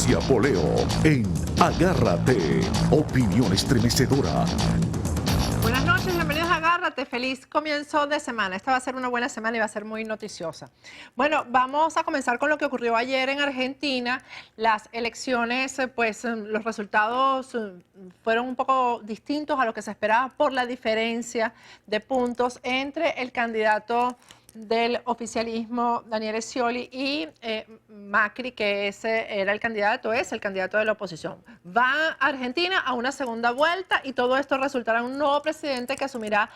Patricia Poleo en Agárrate, opinión estremecedora. Buenas noches, bienvenidos a Agárrate, feliz comienzo de semana. Esta va a ser una buena semana y va a ser muy noticiosa. Bueno, vamos a comenzar con lo que ocurrió ayer en Argentina. Las elecciones, pues los resultados fueron un poco distintos a lo que se esperaba por la diferencia de puntos entre el candidato del oficialismo, Daniel Scioli, y Macri, que es el candidato de la oposición. Va Argentina a una segunda vuelta y todo esto resultará en un nuevo presidente que asumirá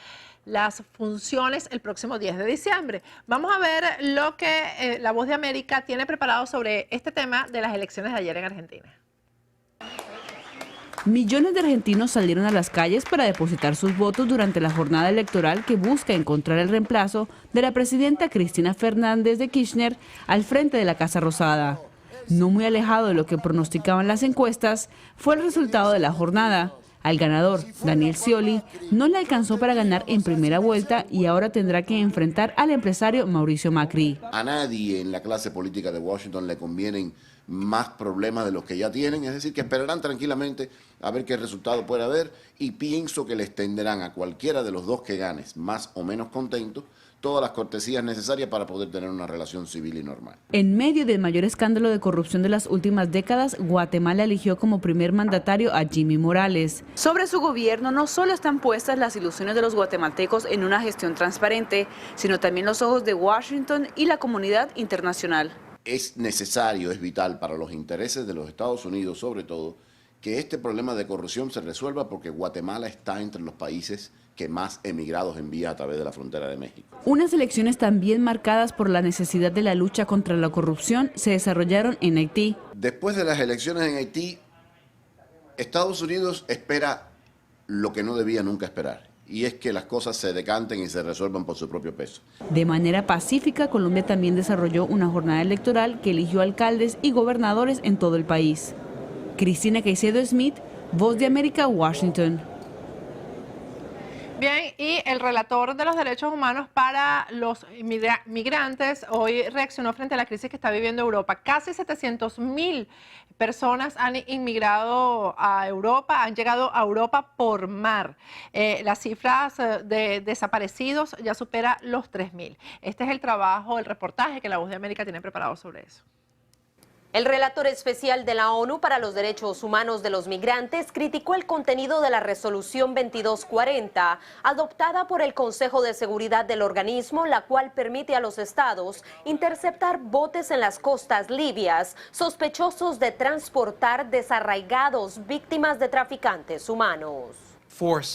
las funciones el próximo 10 de diciembre. Vamos a ver lo que La Voz de América tiene preparado sobre este tema de las elecciones de ayer en Argentina. Millones de argentinos salieron a las calles para depositar sus votos durante la jornada electoral que busca encontrar el reemplazo de la presidenta Cristina Fernández de Kirchner al frente de la Casa Rosada. No muy alejado de lo que pronosticaban las encuestas, fue el resultado de la jornada. Al ganador, Daniel Scioli, no le alcanzó para ganar en primera vuelta y ahora tendrá que enfrentar al empresario Mauricio Macri. A nadie en la clase política de Washington le convienen más problemas de los que ya tienen, es decir, que esperarán tranquilamente a ver qué resultado puede haber y pienso que le extenderán a cualquiera de los dos que ganes, más o menos contento, todas las cortesías necesarias para poder tener una relación civil y normal. En medio del mayor escándalo de corrupción de las últimas décadas, Guatemala eligió como primer mandatario a Jimmy Morales. Sobre su gobierno no solo están puestas las ilusiones de los guatemaltecos en una gestión transparente, sino también los ojos de Washington y la comunidad internacional. Es necesario, es vital para los intereses de los Estados Unidos, sobre todo, que este problema de corrupción se resuelva porque Guatemala está entre los países que más emigrados envía a través de la frontera de México. Unas elecciones también marcadas por la necesidad de la lucha contra la corrupción se desarrollaron en Haití. Después de las elecciones en Haití, Estados Unidos espera lo que no debía nunca esperar. Y es que las cosas se decanten y se resuelvan por su propio peso. De manera pacífica, Colombia también desarrolló una jornada electoral que eligió alcaldes y gobernadores en todo el país. Cristina Caicedo Smith, Voz de América, Washington. Bien, y el relator de los derechos humanos para los migrantes hoy reaccionó frente a la crisis que está viviendo Europa. Casi 700.000 personas han inmigrado a Europa, han llegado a Europa por mar. Las cifras de desaparecidos ya supera los 3.000. Este es el trabajo, el reportaje que La Voz de América tiene preparado sobre eso. El relator especial de la ONU para los Derechos Humanos de los Migrantes criticó el contenido de la resolución 2240, adoptada por el Consejo de Seguridad del organismo, la cual permite a los estados interceptar botes en las costas libias sospechosos de transportar desarraigados víctimas de traficantes humanos.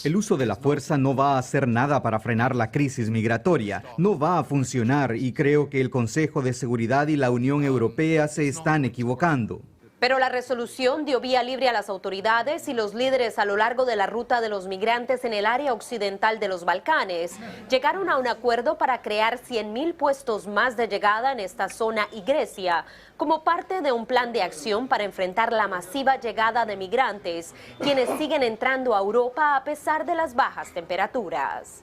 El uso de la fuerza no va a hacer nada para frenar la crisis migratoria, no va a funcionar y creo que el Consejo de Seguridad y la Unión Europea se están equivocando. Pero la resolución dio vía libre a las autoridades y los líderes a lo largo de la ruta de los migrantes en el área occidental de los Balcanes llegaron a un acuerdo para crear 100.000 puestos más de llegada en esta zona y Grecia, como parte de un plan de acción para enfrentar la masiva llegada de migrantes, quienes siguen entrando a Europa a pesar de las bajas temperaturas.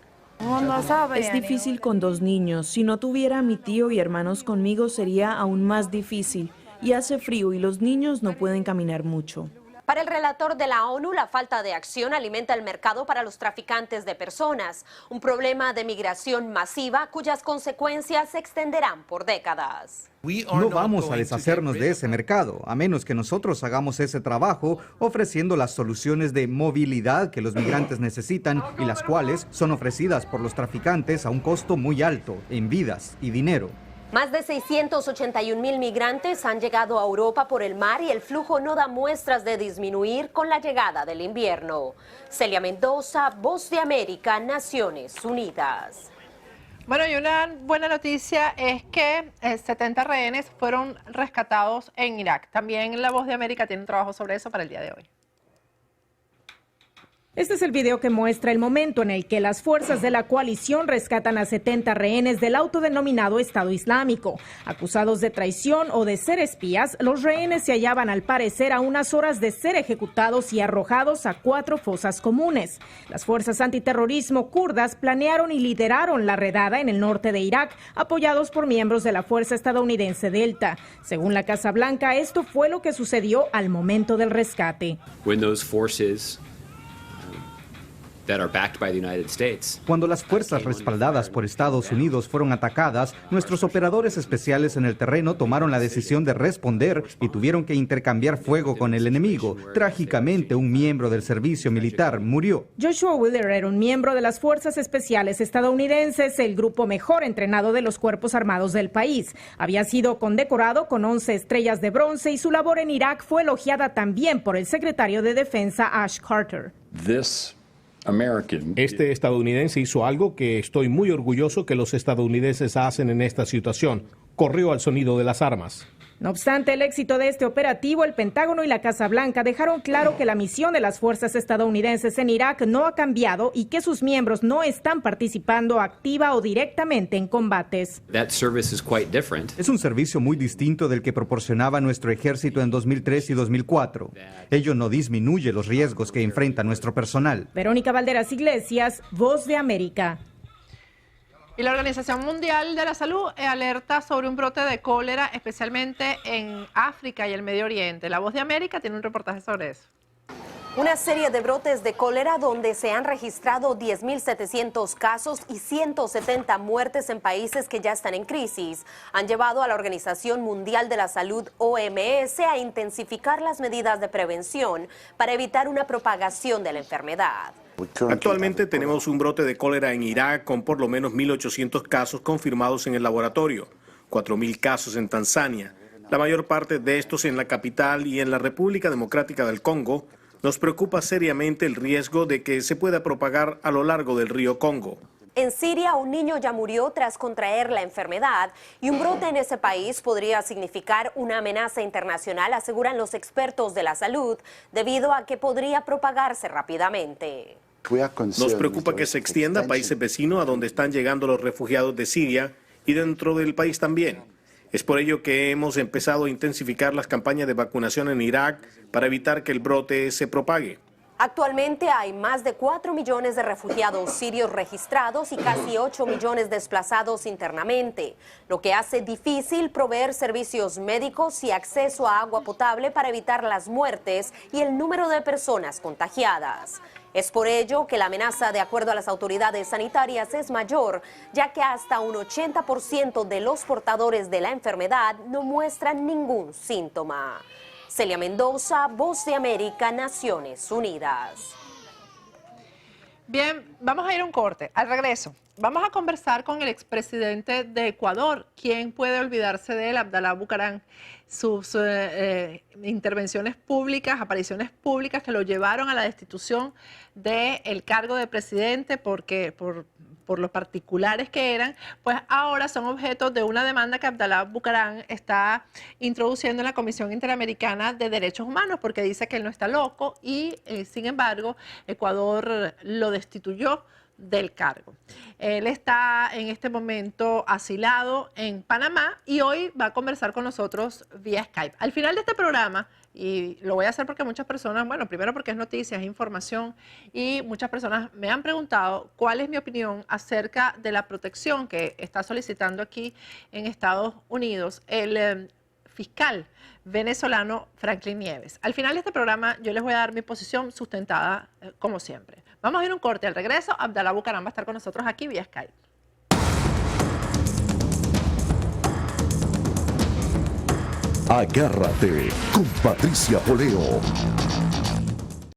Es difícil con 2 niños. Si no tuviera a mi tío y hermanos conmigo sería aún más difícil. Y hace frío y los niños no pueden caminar mucho. Para el relator de la ONU, la falta de acción alimenta el mercado para los traficantes de personas, un problema de migración masiva cuyas consecuencias se extenderán por décadas. No vamos a deshacernos de ese mercado, a menos que nosotros hagamos ese trabajo ofreciendo las soluciones de movilidad que los migrantes necesitan y las cuales son ofrecidas por los traficantes a un costo muy alto en vidas y dinero. Más de 681.000 migrantes han llegado a Europa por el mar y el flujo no da muestras de disminuir con la llegada del invierno. Celia Mendoza, Voz de América, Naciones Unidas. Bueno, y una buena noticia es que 70 rehenes fueron rescatados en Irak. También La Voz de América tiene un trabajo sobre eso para el día de hoy. Este es el video que muestra el momento en el que las fuerzas de la coalición rescatan a 70 rehenes del autodenominado Estado Islámico. Acusados de traición o de ser espías, los rehenes se hallaban al parecer a unas horas de ser ejecutados y arrojados a 4 fosas comunes. Las fuerzas antiterrorismo kurdas planearon y lideraron la redada en el norte de Irak, apoyados por miembros de la fuerza estadounidense Delta. Según la Casa Blanca, esto fue lo que sucedió al momento del rescate. Cuando las fuerzas respaldadas por Estados Unidos fueron atacadas, nuestros operadores especiales en el terreno tomaron la decisión de responder y tuvieron que intercambiar fuego con el enemigo. Trágicamente, un miembro del servicio militar murió. Joshua Wheeler era un miembro de las Fuerzas Especiales estadounidenses, el grupo mejor entrenado de los cuerpos armados del país. Había sido condecorado con 11 estrellas de bronce y su labor en Irak fue elogiada también por el secretario de Defensa Ash Carter. Este estadounidense hizo algo que estoy muy orgulloso que los estadounidenses hacen en esta situación. Corrió al sonido de las armas. No obstante el éxito de este operativo, el Pentágono y la Casa Blanca dejaron claro que la misión de las fuerzas estadounidenses en Irak no ha cambiado y que sus miembros no están participando activa o directamente en combates. Es un servicio muy distinto del que proporcionaba nuestro ejército en 2003 y 2004. Ello no disminuye los riesgos que enfrenta nuestro personal. Verónica Valderas Iglesias, Voz de América. Y la Organización Mundial de la Salud alerta sobre un brote de cólera, especialmente en África y el Medio Oriente. La Voz de América tiene un reportaje sobre eso. Una serie de brotes de cólera donde se han registrado 10.700 casos y 170 muertes en países que ya están en crisis han llevado a la Organización Mundial de la Salud, OMS, a intensificar las medidas de prevención para evitar una propagación de la enfermedad. Actualmente tenemos un brote de cólera en Irak con por lo menos 1.800 casos confirmados en el laboratorio, 4.000 casos en Tanzania, la mayor parte de estos en la capital y en la República Democrática del Congo. Nos preocupa seriamente el riesgo de que se pueda propagar a lo largo del río Congo. En Siria, un niño ya murió tras contraer la enfermedad y un brote en ese país podría significar una amenaza internacional, aseguran los expertos de la salud, debido a que podría propagarse rápidamente. Nos preocupa que se extienda a países vecinos a donde están llegando los refugiados de Siria y dentro del país también. Es por ello que hemos empezado a intensificar las campañas de vacunación en Irak para evitar que el brote se propague. Actualmente hay más de 4 millones de refugiados sirios registrados y casi 8 millones desplazados internamente, lo que hace difícil proveer servicios médicos y acceso a agua potable para evitar las muertes y el número de personas contagiadas. Es por ello que la amenaza, de acuerdo a las autoridades sanitarias, es mayor, ya que hasta un 80% de los portadores de la enfermedad no muestran ningún síntoma. Celia Mendoza, Voz de América, Naciones Unidas. Bien, vamos a ir a un corte. Al regreso, vamos a conversar con el expresidente de Ecuador. ¿Quién puede olvidarse de él? Abdalá Bucaram. Sus intervenciones públicas, apariciones públicas que lo llevaron a la destitución del cargo de presidente porque por los particulares que eran, pues ahora son objeto de una demanda que Abdalá Bucaram está introduciendo en la Comisión Interamericana de Derechos Humanos porque dice que él no está loco y, sin embargo, Ecuador lo destituyó del cargo. Él está en este momento asilado en Panamá y hoy va a conversar con nosotros vía Skype. Al final de este programa, y lo voy a hacer porque muchas personas, bueno, primero porque es noticia, es información, y muchas personas me han preguntado cuál es mi opinión acerca de la protección que está solicitando aquí en Estados Unidos el fiscal venezolano Franklin Nieves. Al final de este programa yo les voy a dar mi posición sustentada como siempre. Vamos a ir a un corte. Al regreso, Abdalá Bucaram va a estar con nosotros aquí vía Skype. Agárrate con Patricia Poleo.